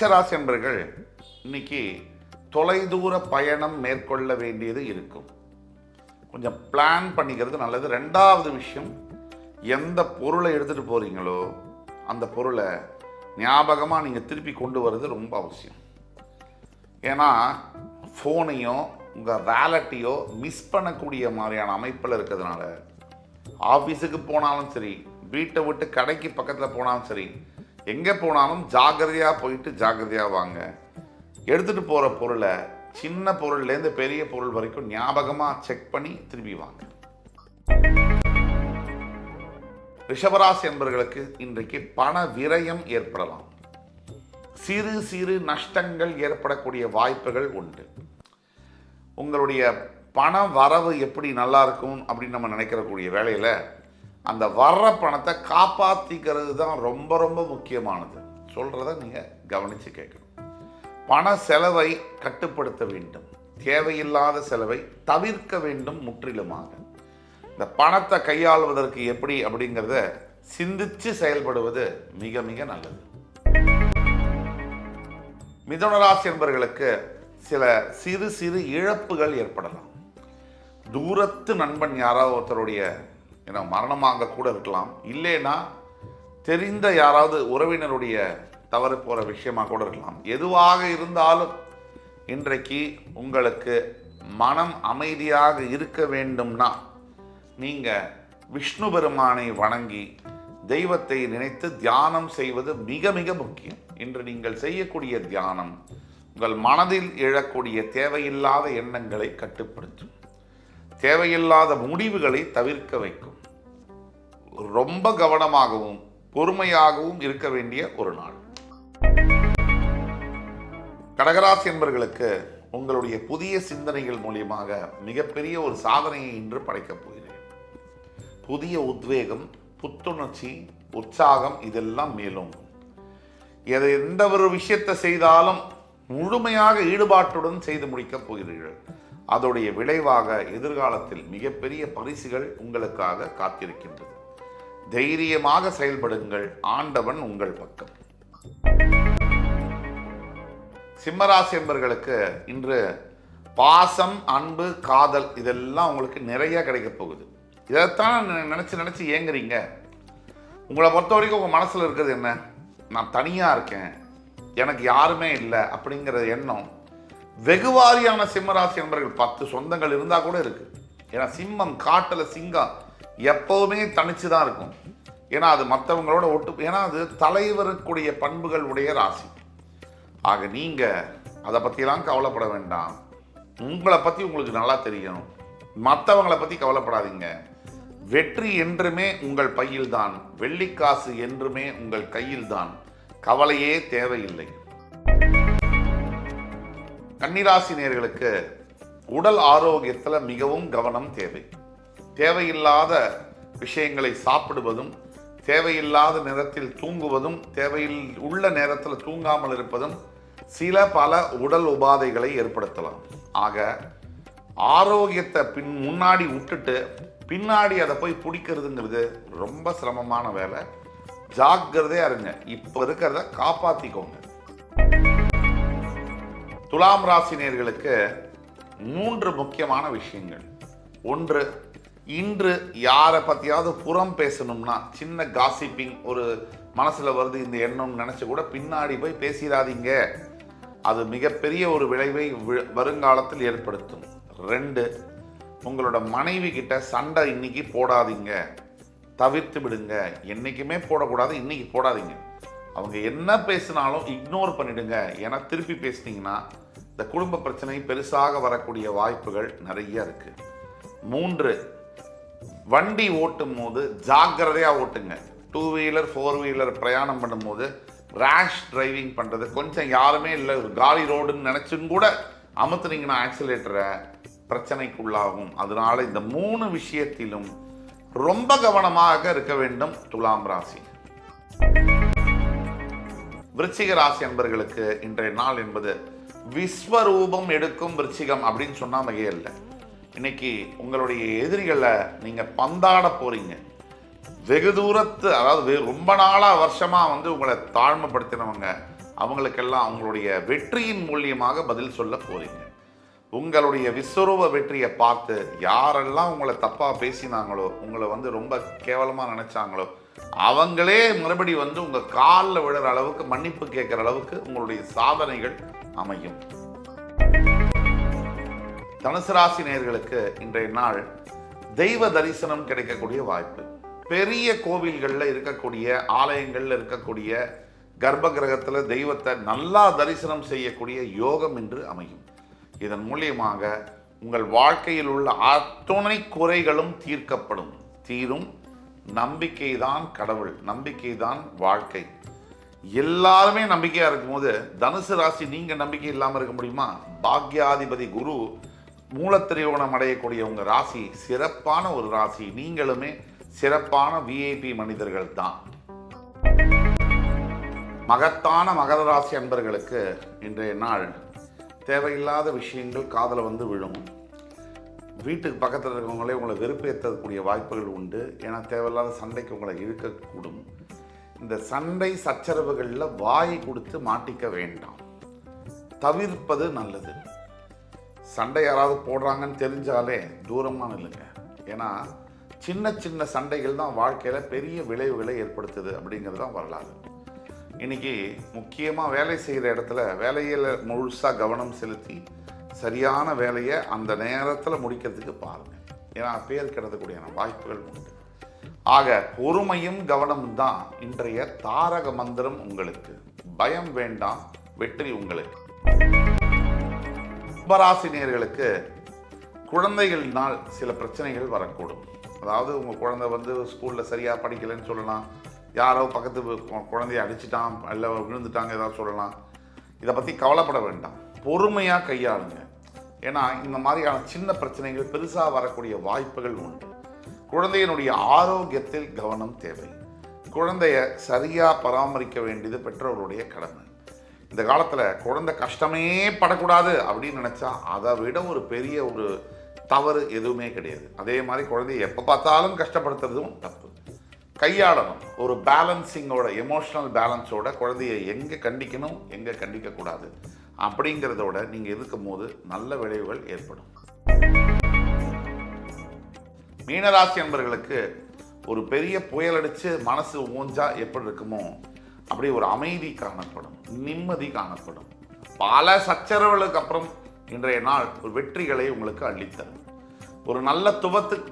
மேஷராசி என்பர்கள் இன்னைக்கு தொலைதூர பயணம் மேற்கொள்ள வேண்டியது இருக்கும். கொஞ்சம் பிளான் பண்ணிக்கிறது நல்லது. ரெண்டாவது விஷயம், எந்த பொருளை எடுத்துகிட்டு போகிறீங்களோ அந்த பொருளை ஞாபகமாக நீங்கள் திருப்பி கொண்டு வர்றது ரொம்ப அவசியம். ஏன்னா ஃபோனையோ உங்கள் வேலட்டையோ மிஸ் பண்ணக்கூடிய மாதிரியான அமைப்பில் இருக்கிறதுனால ஆஃபீஸுக்கு போனாலும் சரி, வீட்டை விட்டு கடைக்கு பக்கத்தில் போனாலும் சரி, எங்கே போனாலும் ஜாக்கிரதையாக போயிட்டு ஜாக்கிரதையாக வாங்க. எடுத்துகிட்டு போகிற பொருளை சின்ன பொருள்லேருந்து பெரிய பொருள் வரைக்கும் ஞாபகமாக செக் பண்ணி திரும்பி வாங்க. ரிஷபராசி என்பவர்களுக்கு இன்றைக்கு பண விரயம் ஏற்படலாம். சிறு சிறு நஷ்டங்கள் ஏற்படக்கூடிய வாய்ப்புகள் உண்டு. உங்களுடைய பண வரவு எப்படி நல்லா இருக்கும் அப்படின்னு நம்ம நினைக்கிறக்கூடிய வேளையில் அந்த வர்ற பணத்தை காப்பாற்றிக்கிறது தான் ரொம்ப ரொம்ப முக்கியமானது. சொல்கிறத நீங்கள் கவனித்து கேட்கணும். பண செலவை கட்டுப்படுத்த வேண்டும். தேவையில்லாத செலவை தவிர்க்க வேண்டும் முற்றிலுமாக. இந்த பணத்தை கையாளுவதற்கு எப்படி அப்படிங்கிறத சிந்தித்து செயல்படுவது மிக மிக நல்லது. மிதுன ராசி என்பவர்களுக்கு சில சிறு சிறு இழப்புகள் ஏற்படலாம். தூரத்து நண்பன் யாராவது ஒருத்தருடைய மரணமாக கூட இருக்கலாம், இல்லைன்னா தெரிந்த யாராவது உறவினருடைய தவறு போகிற விஷயமாக கூட இருக்கலாம். எதுவாக இருந்தாலும் இன்றைக்கு உங்களுக்கு மனம் அமைதியாக இருக்க வேண்டும்னா நீங்கள் விஷ்ணு பெருமானை வணங்கி தெய்வத்தை நினைத்து தியானம் செய்வது மிக மிக முக்கியம். இன்று நீங்கள் செய்யக்கூடிய தியானம் உங்கள் மனதில் எழக்கூடிய தேவையில்லாத எண்ணங்களை கட்டுப்படுத்தும். தேவையில்லாத முடிவுகளை தவிர்க்க வைக்கும். ரொம்ப கவனமாகவும் பொறுமையாகவும் இருக்க வேண்டிய ஒரு நாள். கடகராசி என்பவர்களுக்கு உங்களுடைய புதிய சிந்தனைகள் மூலியமாக மிகப்பெரிய ஒரு சாதனையை இன்று படைக்கப் போகிறேன். புதிய உத்வேகம், புத்துணர்ச்சி, உற்சாகம் இதெல்லாம் மேலும் எந்த ஒரு விஷயத்தை செய்தாலும் முழுமையாக ஈடுபாட்டுடன் செய்து முடிக்கப் போகிறீர்கள். அதோடைய விளைவாக எதிர்காலத்தில் மிகப்பெரிய பரிசுகள் உங்களுக்காக காத்திருக்கின்றது. தைரியமாக செயல்படுங்கள். ஆண்டவன் உங்கள் பக்கம். சிம்மராசி என்பவர்களுக்கு இன்று பாசம், அன்பு, காதல் இதெல்லாம் உங்களுக்கு நிறைய கிடைக்க போகுது. இதைத்தான் நினைச்சு ஏங்குறீங்க. உங்களை பொறுத்த வரைக்கும் உங்கள் மனசில் இருக்கிறது என்ன? நான் தனியாக இருக்கேன், எனக்கு யாருமே இல்லை அப்படிங்கிற எண்ணம் வெகுவாரியான சிம்மராசி என்பவர்கள் 10 சொந்தங்கள் இருந்தால் கூட இருக்கு. ஏன்னா சிம்மம் காட்டில் சிங்கம் எப்போவுமே தனிச்சு தான் இருக்கும். ஏன்னா அது மற்றவங்களோட ஏன்னா அது தலைவருக்குடைய பண்புகள் உடைய ராசி. ஆக நீங்கள் அதை பற்றிலாம் கவலைப்பட வேண்டாம். உங்களை பற்றி உங்களுக்கு நல்லா தெரியணும். மற்றவங்களை பற்றி கவலைப்படாதீங்க. வெற்றி என்றுமே உங்கள் பையில்தான், வெள்ளிக்காசு என்றுமே உங்கள் கையில்தான். கவலையே தேவையில்லை. கன்னிராசி நேயர்களுக்கு உடல் ஆரோக்கியத்தில் மிகவும் கவனம் தேவை. தேவையில்லாத விஷயங்களை சாப்பிடுவதும், தேவையில்லாத நேரத்தில் தூங்குவதும், தேவையில் உள்ள நேரத்தில் தூங்காமல் இருப்பதும் பல உடல் உபாதைகளை ஏற்படுத்தலாம். ஆக ஆரோக்கியத்தை முன்னாடி விட்டுட்டு பின்னாடி அதை போய் பிடிக்கிறதுங்கிறது ரொம்ப சிரமமான வேலை. ஜாக்கிரதையா இருங்க. இப்போ இருக்கிறத காப்பாற்றிக்கோங்க. துலாம் ராசி நேயர்களுக்கு 3 முக்கியமான விஷயங்கள். 1, இன்று யாரை பற்றியாவது புறம் பேசணும்னா சின்ன காசிப்பிங் ஒரு மனசில் வருது இந்த எண்ணம் நினச்சி கூட பின்னாடி போய் பேசிடாதீங்க. அது மிகப்பெரிய ஒரு விளைவை வருங்காலத்தில் ஏற்படுத்தும். 2, உங்களோட மனைவி கிட்ட சண்டை இன்னைக்கு போடாதீங்க, தவிர்த்து விடுங்க. என்றைக்குமே போடக்கூடாது, இன்னைக்கு போடாதீங்க. அவங்க என்ன பேசினாலும் இக்னோர் பண்ணிடுங்க. ஏன்னா திருப்பி பேசினீங்கன்னா இந்த குடும்ப பிரச்சனை பெருசாக வரக்கூடிய வாய்ப்புகள் நிறைய இருக்கு. 3, வண்டி ஓட்டும் போது ஜாக்கிரதையாக ஓட்டுங்க. 2 வீலர் 4 வீலர் பிரயாணம் பண்ணும்போது ரேஷ் டிரைவிங் பண்ணுறது கொஞ்சம் யாருமே இல்லை, ஒரு காலி ரோடுன்னு நினச்சும் கூட அமுத்துனீங்கன்னா ஆக்சிலேட்டரை பிரச்சனைக்குள்ளாகும். அதனால இந்த 3 விஷயத்திலும் ரொம்ப கவனமாக இருக்க வேண்டும் துலாம் ராசி. விருச்சிக ராசி என்பவர்களுக்கு இன்றைய நாள் என்பது விஸ்வரூபம் எடுக்கும் விருச்சிகம் அப்படின்னு சொன்னா மிக இல்லை. இன்னைக்கு உங்களுடைய எதிரிகளை நீங்க பந்தாட போறீங்க. வெகு தூரத்து, அதாவது ரொம்ப நாளா வருஷமா உங்களை தாழ்மைப்படுத்தினவங்க அவங்களுக்கெல்லாம் அவங்களுடைய வெற்றியின் மூலியமாக பதில் சொல்ல போறீங்க. உங்களுடைய விஸ்வரூப வெற்றியை பார்த்து யாரெல்லாம் உங்களை தப்பாக பேசினாங்களோ, உங்களை ரொம்ப கேவலமாக நினைச்சாங்களோ, அவங்களே மறுபடி உங்கள் காலில் விழுற அளவுக்கு மன்னிப்பு கேட்குற அளவுக்கு உங்களுடைய சாதனைகள் அமையும். தனுசு ராசி நேயர்களுக்கு இன்றைய நாள் தெய்வ தரிசனம் கிடைக்கக்கூடிய வாய்ப்பு. பெரிய கோவில்களில் இருக்கக்கூடிய ஆலயங்களில் இருக்கக்கூடிய கர்ப்ப கிரகத்தில் தெய்வத்தை நல்லா தரிசனம் செய்யக்கூடிய யோகம் என்று அமையும். இதன் மூலியமாக உங்கள் வாழ்க்கையில் உள்ள அத்துணை குறைகளும் தீரும். நம்பிக்கைதான் கடவுள், நம்பிக்கைதான் வாழ்க்கை. எல்லாருமே நம்பிக்கையா இருக்கும்போது தனுசு ராசி நீங்க நம்பிக்கை இல்லாமல் இருக்க முடியுமா? பாக்யாதிபதி குரு மூலத்திரியோணம் அடையக்கூடிய உங்க ராசி சிறப்பான ஒரு ராசி. நீங்களுமே சிறப்பான விஐபி மனிதர்கள் தான். மகத்தான மகர ராசி அன்பர்களுக்கு இன்றைய நாள் தேவையில்லாத விஷயங்கள் காதில் விழும். வீட்டுக்கு பக்கத்தில் இருக்கவங்களே உங்களை வெறுப்பேற்றக்கூடிய வாய்ப்புகள் உண்டு. ஏன்னா தேவையில்லாத சண்டைக்கு உங்களை இழுக்கக்கூடும். இந்த சண்டை சச்சரவுகளில் வாய் கொடுத்து மாட்டிக்க வேண்டாம், தவிர்ப்பது நல்லது. சண்டை யாராவது போடுறாங்கன்னு தெரிஞ்சாலே தூரமாக நில்லுங்க. ஏன்னா சின்ன சின்ன சண்டைகள் தான் வாழ்க்கையில் பெரிய விளைவுகளை ஏற்படுத்துது அப்படிங்கிறது தான் வரலாறு. இன்னைக்கு முக்கியமாக வேலை செய்கிற இடத்துல வேலையில் முழுசாக கவனம் செலுத்தி சரியான வேலையை அந்த நேரத்தில் முடிக்கிறதுக்கு பாருங்கள். ஏன்னா பேர் கிடக்கக்கூடிய வாய்ப்புகள் உண்டு. ஆக பொறுமையும் கவனமும் தான் இன்றைய தாரக மந்திரம் உங்களுக்கு. பயம் வேண்டாம், வெற்றி உங்களுக்கு. கும்பராசி நேயர்களுக்கு குழந்தைகளினால் சில பிரச்சனைகள் வரக்கூடும். அதாவது உங்கள் குழந்தை ஸ்கூலில் சரியாக படிக்கலைன்னு சொல்லலாம், யாரோ பக்கத்து குழந்தைய அடிச்சிட்டான் இல்லை விழுந்துட்டாங்க ஏதாவது சொல்லலாம். இதை பற்றி கவலைப்பட வேண்டாம், பொறுமையாக கையாளுங்க. ஏன்னா இந்த மாதிரியான சின்ன பிரச்சனைகள் பெருசாக வரக்கூடிய வாய்ப்புகள் உண்டு. குழந்தையினுடைய ஆரோக்கியத்தில் கவனம் தேவை. குழந்தைய சரியாக பராமரிக்க வேண்டியது பெற்றோருடைய கடமை. இந்த காலத்தில் குழந்தை கஷ்டமே படக்கூடாது அப்படின்னு நினச்சா அதை விட ஒரு பெரிய ஒரு தவறு எதுவுமே கிடையாது. அதே மாதிரி குழந்தைய எப்போ பார்த்தாலும் கஷ்டப்படுத்துறதும் தப்பு. கையாளணும். ஒரு பேலன்சிங்கோட, எமோஷனல் பேலன்ஸோட குழந்தைய எங்கே கண்டிக்கணும் எங்கே கண்டிக்கக்கூடாது அப்படிங்கிறதோட நீங்கள் இருக்கும் போது நல்ல விளைவுகள் ஏற்படும். மீனராசி என்பவர்களுக்கு ஒரு பெரிய புயல் அடித்து மனசு ஊஞ்சா எப்படி இருக்குமோ அப்படி ஒரு அமைதி காணப்படும், நிம்மதி காணப்படும். பல சச்சரவுகளுக்கு அப்புறம் இன்றைய நாள் ஒரு வெற்றிகளை உங்களுக்கு அள்ளித்தரும். ஒரு நல்ல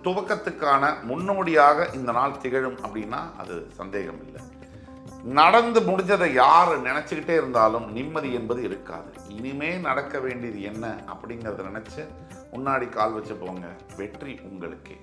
துவக்கத்துக்கான முன்னோடியாக இந்த நாள் திகழும் அப்படின்னா அது சந்தேகம் இல்லை. நடந்து முடிஞ்சதை யார் நினச்சிக்கிட்டே இருந்தாலும் நிம்மதி என்பது இருக்காது. இனிமே நடக்க வேண்டியது என்ன அப்படிங்கிறத நினச்சி முன்னாடி கால் வச்சு போங்க, வெற்றி உங்களுக்கே.